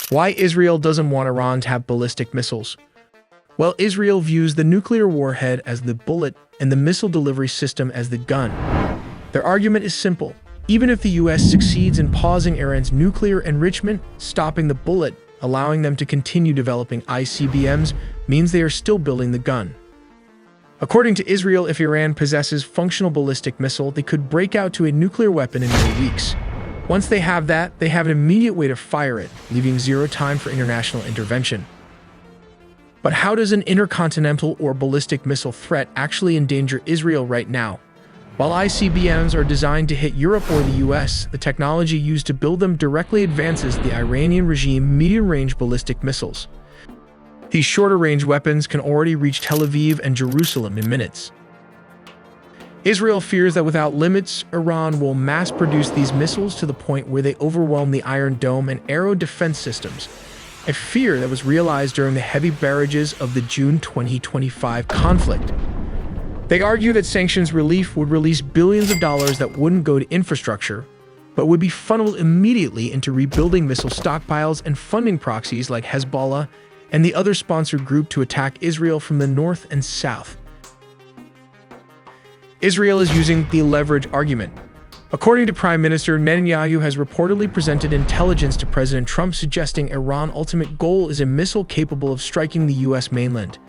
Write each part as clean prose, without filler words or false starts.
Why Israel doesn't want Iran to have ballistic missiles? Well, Israel views the nuclear warhead as the bullet and the missile delivery system as the gun. Their argument is simple. Even if the US succeeds in pausing Iran's nuclear enrichment, stopping the bullet, allowing them to continue developing ICBMs, means they are still building the gun. According to Israel, if Iran possesses functional ballistic missile, they could break out to a nuclear weapon in mere weeks. Once they have that, they have an immediate way to fire it, leaving zero time for international intervention. But how does an intercontinental or ballistic missile threat actually endanger Israel right now? While ICBMs are designed to hit Europe or the US, the technology used to build them directly advances the Iranian regime medium-range ballistic missiles. These shorter-range weapons can already reach Tel Aviv and Jerusalem in minutes. Israel fears that without limits, Iran will mass-produce these missiles to the point where they overwhelm the Iron Dome and Arrow defense systems, a fear that was realized during the heavy barrages of the June 2025 conflict. They argue that sanctions relief would release billions of dollars that wouldn't go to infrastructure, but would be funneled immediately into rebuilding missile stockpiles and funding proxies like Hezbollah and the other sponsored group to attack Israel from the north and south. Israel is using the leverage argument. According to Prime Minister Netanyahu has reportedly presented intelligence to President Trump suggesting Iran's ultimate goal is a missile capable of striking the US mainland.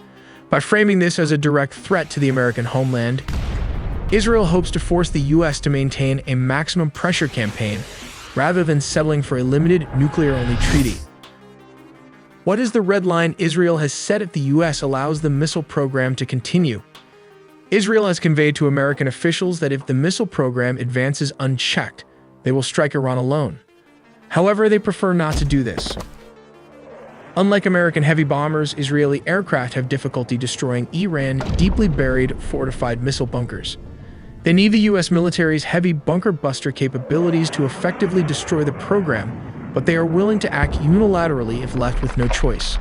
By framing this as a direct threat to the American homeland, Israel hopes to force the US to maintain a maximum pressure campaign rather than settling for a limited nuclear-only treaty. What is the red line Israel has set if the US allows the missile program to continue? Israel has conveyed to American officials that if the missile program advances unchecked, they will strike Iran alone. However, they prefer not to do this. Unlike American heavy bombers, Israeli aircraft have difficulty destroying Iran's deeply buried fortified missile bunkers. They need the US military's heavy bunker buster capabilities to effectively destroy the program, but they are willing to act unilaterally if left with no choice.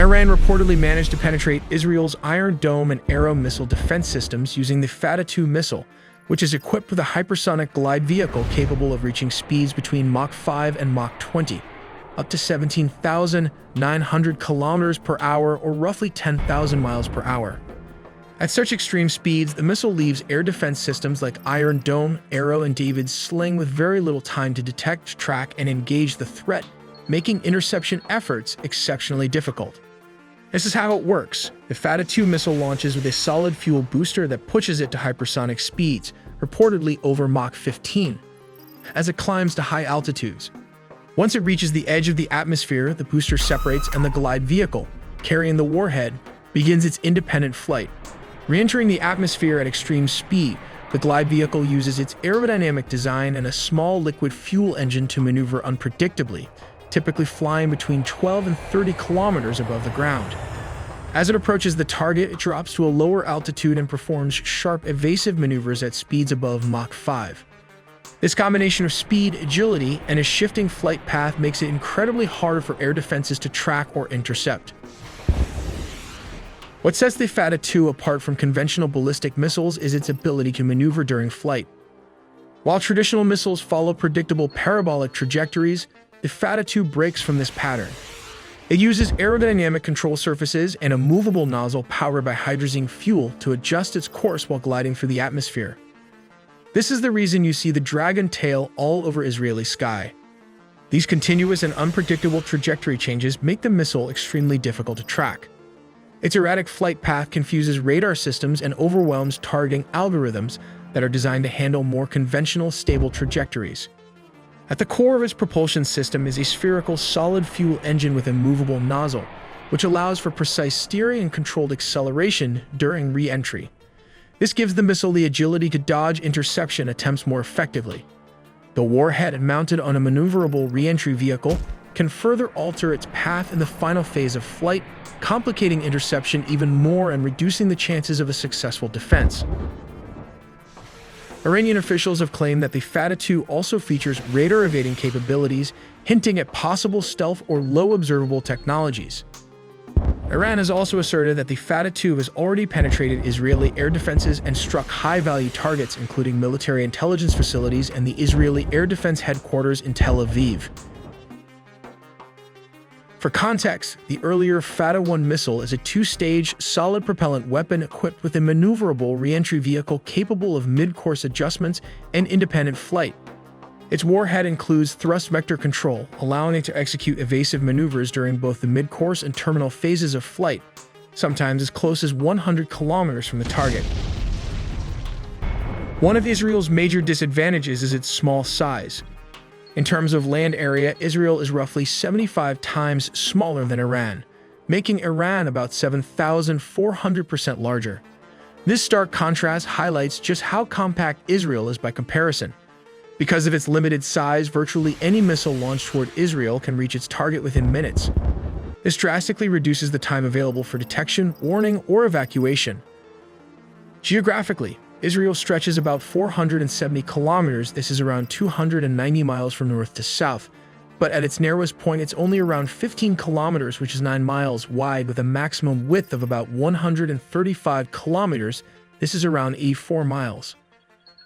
Iran reportedly managed to penetrate Israel's Iron Dome and Arrow missile defense systems using the Fateh-2 missile, which is equipped with a hypersonic glide vehicle capable of reaching speeds between Mach 5 and Mach 20, up to 17,900 kilometers per hour or roughly 10,000 miles per hour. At such extreme speeds, the missile leaves air defense systems like Iron Dome, Arrow, and David's Sling with very little time to detect, track, and engage the threat, making interception efforts exceptionally difficult. This is how it works. The Fateh-2 missile launches with a solid fuel booster that pushes it to hypersonic speeds, reportedly over Mach 15, as it climbs to high altitudes. Once it reaches the edge of the atmosphere, the booster separates and the glide vehicle, carrying the warhead, begins its independent flight. Re-entering the atmosphere at extreme speed, the glide vehicle uses its aerodynamic design and a small liquid fuel engine to maneuver unpredictably, typically flying between 12 and 30 kilometers above the ground. As it approaches the target, it drops to a lower altitude and performs sharp evasive maneuvers at speeds above Mach 5. This combination of speed, agility, and a shifting flight path makes it incredibly hard for air defenses to track or intercept. What sets the Fateh-2 apart from conventional ballistic missiles is its ability to maneuver during flight. While traditional missiles follow predictable parabolic trajectories, the Fateh-2 breaks from this pattern. It uses aerodynamic control surfaces and a movable nozzle powered by hydrogen fuel to adjust its course while gliding through the atmosphere. This is the reason you see the dragon tail all over Israeli sky. These continuous and unpredictable trajectory changes make the missile extremely difficult to track. Its erratic flight path confuses radar systems and overwhelms targeting algorithms that are designed to handle more conventional, stable trajectories. At the core of its propulsion system is a spherical solid fuel engine with a movable nozzle, which allows for precise steering and controlled acceleration during re-entry. This gives the missile the agility to dodge interception attempts more effectively. The warhead, mounted on a maneuverable re-entry vehicle, can further alter its path in the final phase of flight, complicating interception even more and reducing the chances of a successful defense. Iranian officials have claimed that the Fateh-2 also features radar evading capabilities, hinting at possible stealth or low observable technologies. Iran has also asserted that the Fateh-2 has already penetrated Israeli air defenses and struck high-value targets, including military intelligence facilities and the Israeli Air Defense headquarters in Tel Aviv. For context, the earlier Fatah-1 missile is a two-stage, solid-propellant weapon equipped with a maneuverable re-entry vehicle capable of mid-course adjustments and independent flight. Its warhead includes thrust vector control, allowing it to execute evasive maneuvers during both the mid-course and terminal phases of flight, sometimes as close as 100 kilometers from the target. One of Israel's major disadvantages is its small size. In terms of land area, Israel is roughly 75 times smaller than Iran, making Iran about 7,400% larger. This stark contrast highlights just how compact Israel is by comparison. Because of its limited size, virtually any missile launched toward Israel can reach its target within minutes. This drastically reduces the time available for detection, warning, or evacuation. Geographically, Israel stretches about 470 kilometers. This is around 290 miles from north to south, but at its narrowest point it's only around 15 kilometers, which is 9 miles wide, with a maximum width of about 135 kilometers. This is around 84 miles.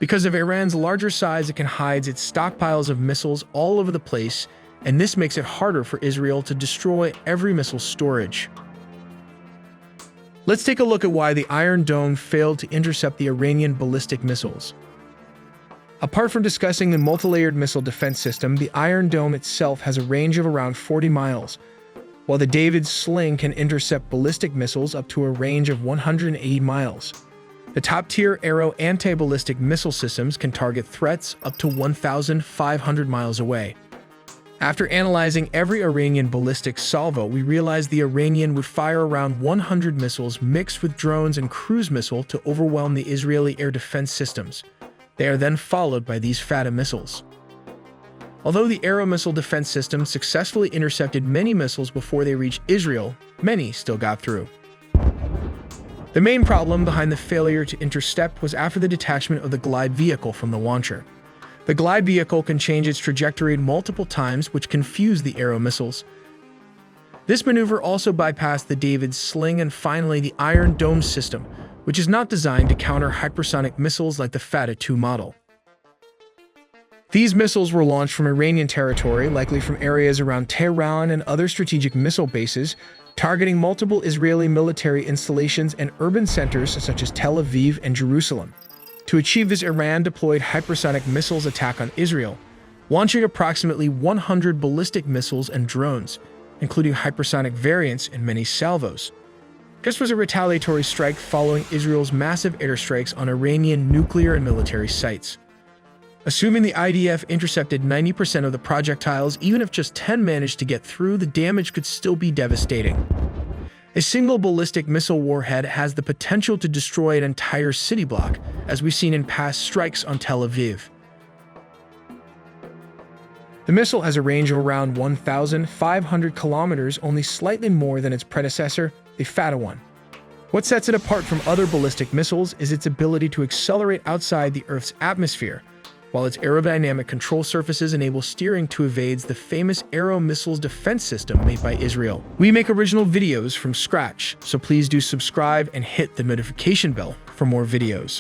Because of Iran's larger size, it can hide its stockpiles of missiles all over the place, and this makes it harder for Israel to destroy every missile storage. Let's take a look at why the Iron Dome failed to intercept the Iranian ballistic missiles. Apart from discussing the multi-layered missile defense system, the Iron Dome itself has a range of around 40 miles, while the David's sling can intercept ballistic missiles up to a range of 180 miles. The top-tier Arrow anti-ballistic missile systems can target threats up to 1,500 miles away. After analyzing every Iranian ballistic salvo, we realized the Iranian would fire around 100 missiles mixed with drones and cruise missile to overwhelm the Israeli air defense systems. They are then followed by these Fatah missiles. Although the Arrow missile defense system successfully intercepted many missiles before they reached Israel, many still got through. The main problem behind the failure to intercept was after the detachment of the glide vehicle from the launcher. The glide vehicle can change its trajectory multiple times, which confused the Arrow missiles. This maneuver also bypassed the David's sling and finally the Iron Dome system, which is not designed to counter hypersonic missiles like the Fatah 2 model. These missiles were launched from Iranian territory, likely from areas around Tehran and other strategic missile bases, targeting multiple Israeli military installations and urban centers such as Tel Aviv and Jerusalem. To achieve this, Iran deployed hypersonic missiles attack on Israel, launching approximately 100 ballistic missiles and drones, including hypersonic variants and many salvos. This was a retaliatory strike following Israel's massive airstrikes on Iranian nuclear and military sites. Assuming the IDF intercepted 90% of the projectiles, even if just 10 managed to get through, the damage could still be devastating. A single ballistic missile warhead has the potential to destroy an entire city block, as we've seen in past strikes on Tel Aviv. The missile has a range of around 1,500 kilometers, only slightly more than its predecessor, the Fatah 1. What sets it apart from other ballistic missiles is its ability to accelerate outside the Earth's atmosphere, while its aerodynamic control surfaces enable steering to evade the famous Arrow missiles defense system made by Israel. We make original videos from scratch, so please do subscribe and hit the notification bell for more videos.